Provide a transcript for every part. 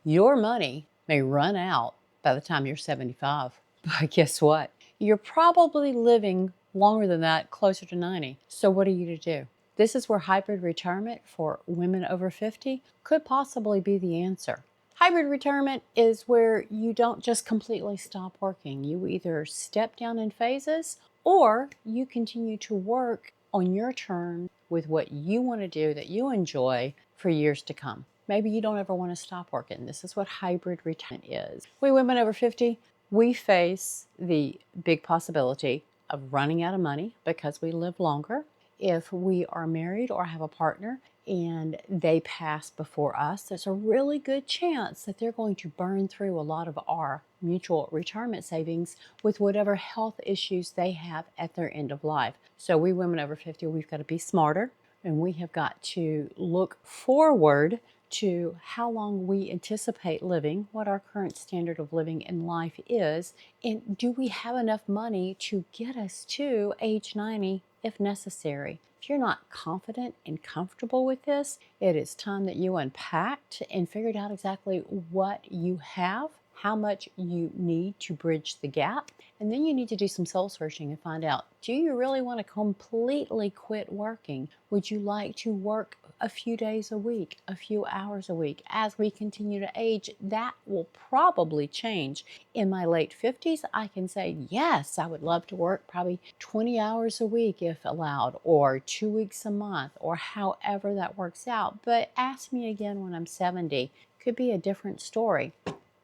Your money may run out by the time you're 75, but guess what? You're probably living longer than that, closer to 90. So what are you to do? This is where hybrid retirement for women over 50 could possibly be the answer. Hybrid retirement is where you don't just completely stop working. You either step down in phases or you continue to work on your terms with what you want to do that you enjoy for years to come. Maybe you don't ever want to stop working. This is what hybrid retirement is. We women over 50, we face the big possibility of running out of money because we live longer. If we are married or have a partner and they pass before us, there's a really good chance that they're going to burn through a lot of our mutual retirement savings with whatever health issues they have at their end of life. So we women over 50, we've got to be smarter, and we have got to look forward to how long we anticipate living, what our current standard of living in life is, and do we have enough money to get us to age 90 if necessary. If you're not confident and comfortable with this, it is time that you unpacked and figured out exactly what you have, how much you need to bridge the gap, and then you need to do some soul searching and find out, do you really want to completely quit working? Would you like to work a few days a week, a few hours a week? As we continue to age, that will probably change. In my late 50s, I can say, yes, I would love to work probably 20 hours a week if allowed, or 2 weeks a month, or however that works out. But ask me again when I'm 70, could be a different story.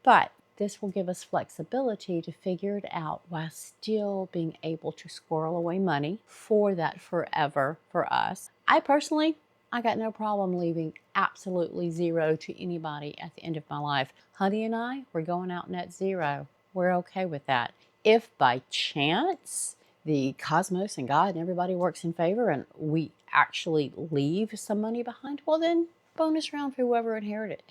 But this will give us flexibility to figure it out while still being able to squirrel away money for that forever for us. I got no problem leaving absolutely zero to anybody at the end of my life. Honey and I, we're going out net zero. We're okay with that. If by chance the cosmos and God and everybody works in favor and we actually leave some money behind, well then bonus round for whoever inherit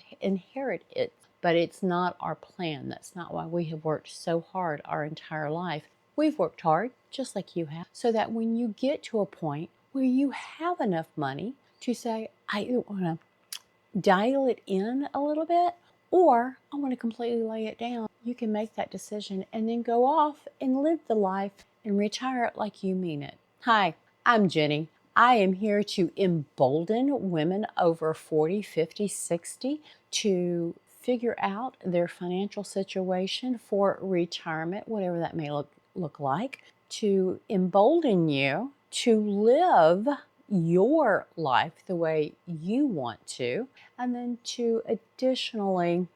it. But it's not our plan. That's not why we have worked so hard our entire life. We've worked hard, just like you have, so that when you get to a point where you have enough money to say, I want to dial it in a little bit, or I want to completely lay it down, you can make that decision and then go off and live the life and retire it like you mean it. Hi, I'm Jenny. I am here to embolden women over 40, 50, 60 to figure out their financial situation for retirement, whatever that may look like, to embolden you to live your life the way you want to, and then to additionally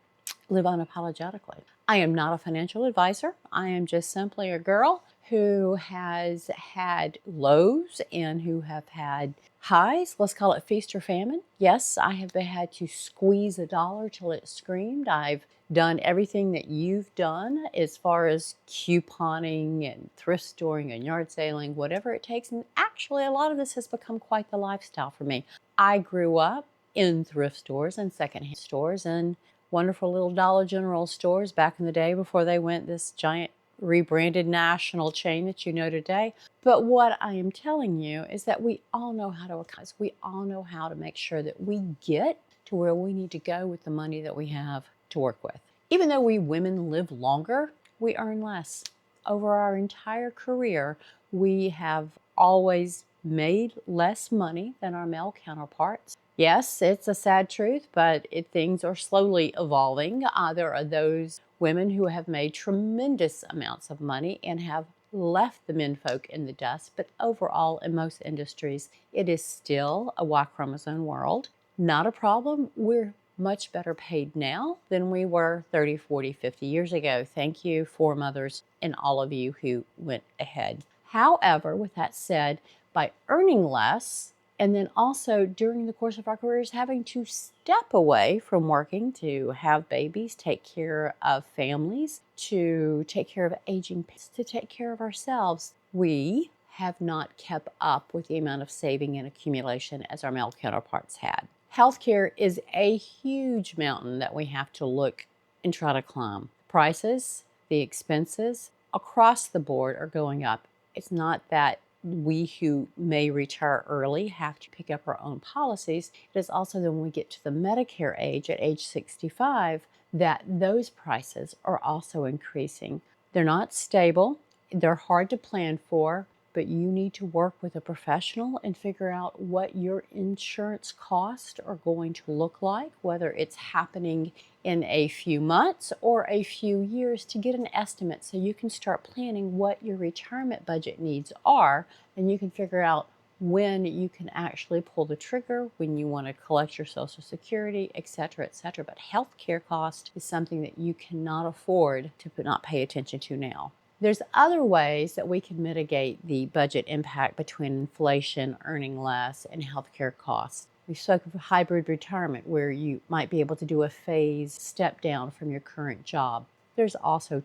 live unapologetically. I am not a financial advisor. I am just simply a girl who has had lows and who have had highs. Let's call it feast or famine. Yes, I have had to squeeze a dollar till it screamed. I've done everything that you've done as far as couponing and thrift storing and yard saling, whatever it takes. And actually, a lot of this has become quite the lifestyle for me. I grew up in thrift stores and secondhand stores and wonderful little Dollar General stores back in the day before they went this giant rebranded national chain that you know today. But what I am telling you is that we all know how to account. We all know how to make sure that we get to where we need to go with the money that we have to work with. Even though we women live longer, we earn less. Over our entire career, we have always made less money than our male counterparts. Yes, it's a sad truth, but things are slowly evolving. There are those women who have made tremendous amounts of money and have left the menfolk in the dust. But overall, in most industries, it is still a Y chromosome world. Not a problem. We're much better paid now than we were 30, 40, 50 years ago. Thank you, foremothers, and all of you who went ahead. However, with that said, by earning less, and then also during the course of our careers having to step away from working to have babies, take care of families, to take care of aging parents, to take care of ourselves, we have not kept up with the amount of saving and accumulation as our male counterparts had. Healthcare is a huge mountain that we have to look and try to climb. Prices, the expenses across the board are going up. It's not that we who may retire early have to pick up our own policies. It is also then when we get to the Medicare age at age 65 that those prices are also increasing. They're not stable, they're hard to plan for, but you need to work with a professional and figure out what your insurance costs are going to look like, whether it's happening in a few months or a few years, to get an estimate so you can start planning what your retirement budget needs are, and you can figure out when you can actually pull the trigger, when you want to collect your Social Security, et cetera, et cetera. But healthcare cost is something that you cannot afford to not pay attention to now. There's other ways that we can mitigate the budget impact between inflation, earning less, and healthcare costs. We spoke of hybrid retirement, where you might be able to do a phased step down from your current job. There's also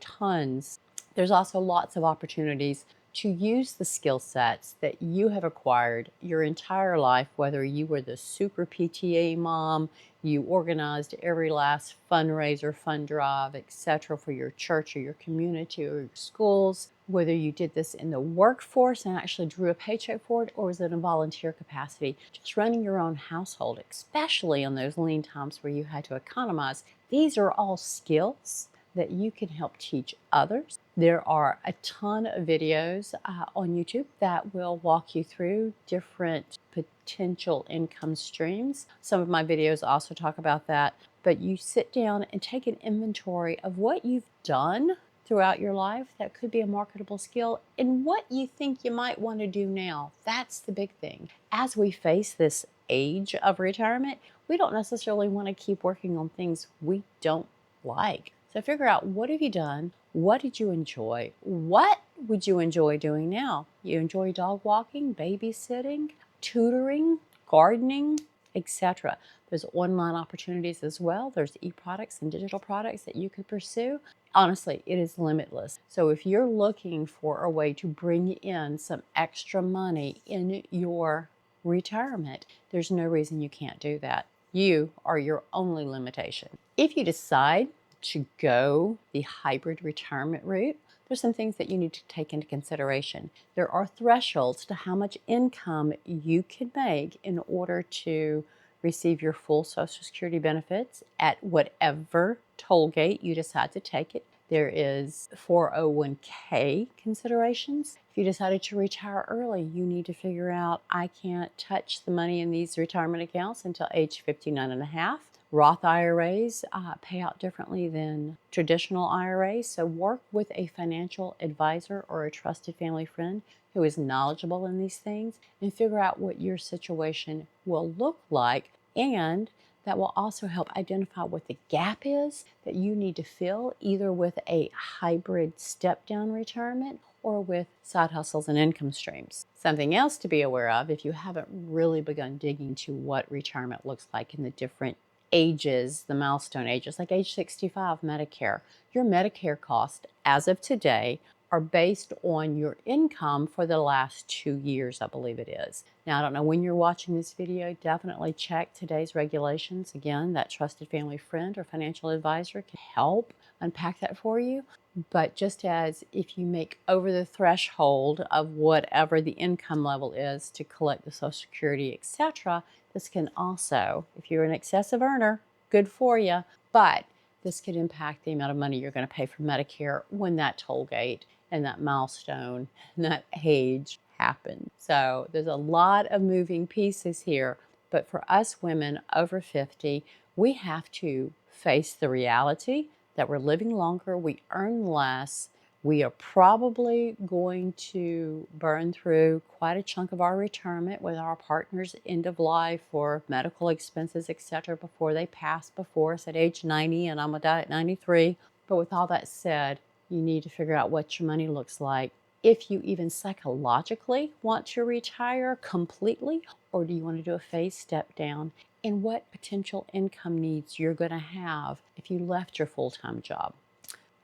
lots of opportunities to use the skill sets that you have acquired your entire life, whether you were the super PTA mom, you organized every last fundraiser, fund drive, etc. for your church or your community or your schools, whether you did this in the workforce and actually drew a paycheck for it, or was it in a volunteer capacity, just running your own household, especially in those lean times where you had to economize. These are all skills that you can help teach others. There are a ton of videos on YouTube that will walk you through different potential income streams. Some of my videos also talk about that, but you sit down and take an inventory of what you've done throughout your life that could be a marketable skill and what you think you might want to do now. That's the big thing. As we face this age of retirement, we don't necessarily want to keep working on things we don't like. So figure out, what have you done? What did you enjoy? What would you enjoy doing now? You enjoy dog walking, babysitting, tutoring, gardening, etc. There's online opportunities as well. There's e-products and digital products that you could pursue. Honestly, it is limitless. So if you're looking for a way to bring in some extra money in your retirement, there's no reason you can't do that. You are your only limitation. If you decide to go the hybrid retirement route, there's some things that you need to take into consideration. There are thresholds to how much income you can make in order to receive your full Social Security benefits at whatever toll gate you decide to take it. There is 401k considerations. If you decided to retire early, you need to figure out, I can't touch the money in these retirement accounts until age 59 and a half. Roth IRAs pay out differently than traditional IRAs, so work with a financial advisor or a trusted family friend who is knowledgeable in these things and figure out what your situation will look like, and that will also help identify what the gap is that you need to fill, either with a hybrid step-down retirement or with side hustles and income streams. Something else to be aware of, if you haven't really begun digging to what retirement looks like in the different ages, the milestone ages, like age 65 Medicare. Your Medicare costs as of today are based on your income for the last 2 years, I believe it is. Now, I don't know when you're watching this video, definitely check today's regulations. Again, that trusted family friend or financial advisor can help unpack that for you. But just as if you make over the threshold of whatever the income level is to collect the Social Security, etc., this can also, if you're an excessive earner, good for you, but this could impact the amount of money you're going to pay for Medicare when that toll gate and that milestone and that age happens. So there's a lot of moving pieces here, but for us women over 50, we have to face the reality that we're living longer, we earn less, we are probably going to burn through quite a chunk of our retirement with our partner's end of life or medical expenses, etc., before they pass before us at age 90, and I'm gonna die at 93. But with all that said, you need to figure out what your money looks like. If you even psychologically want to retire completely, or do you want to do a phased step down, and what potential income needs you're going to have if you left your full-time job.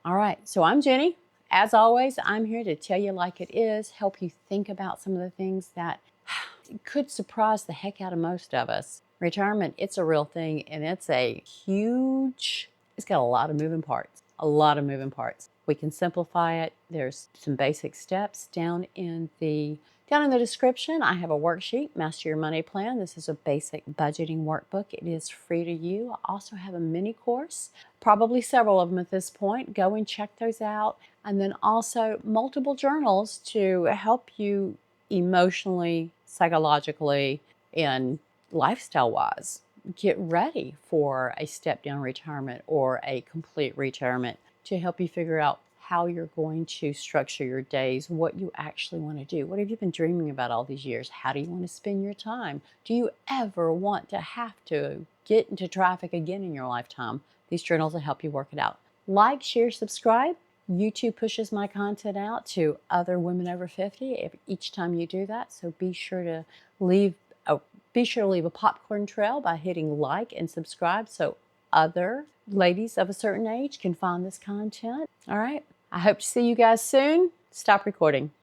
All right, so I'm Jenny. As always, I'm here to tell you like it is, help you think about some of the things that could surprise the heck out of most of us. Retirement, it's a real thing, and it's got a lot of moving parts, We can simplify it. There's some basic steps down in the Down in the description, I have a worksheet, Master Your Money Plan. This is a basic budgeting workbook. It is free to you. I also have a mini course, probably several of them at this point. Go and check those out. And then also multiple journals to help you emotionally, psychologically, and lifestyle-wise get ready for a step-down retirement or a complete retirement, to help you figure out how you're going to structure your days, what you actually want to do. What have you been dreaming about all these years? How do you want to spend your time? Do you ever want to have to get into traffic again in your lifetime? These journals will help you work it out. Like, share, subscribe. YouTube pushes my content out to other women over 50 each time you do that. So be sure to leave a popcorn trail by hitting like and subscribe so other ladies of a certain age can find this content. All right. I hope to see you guys soon. Stop recording.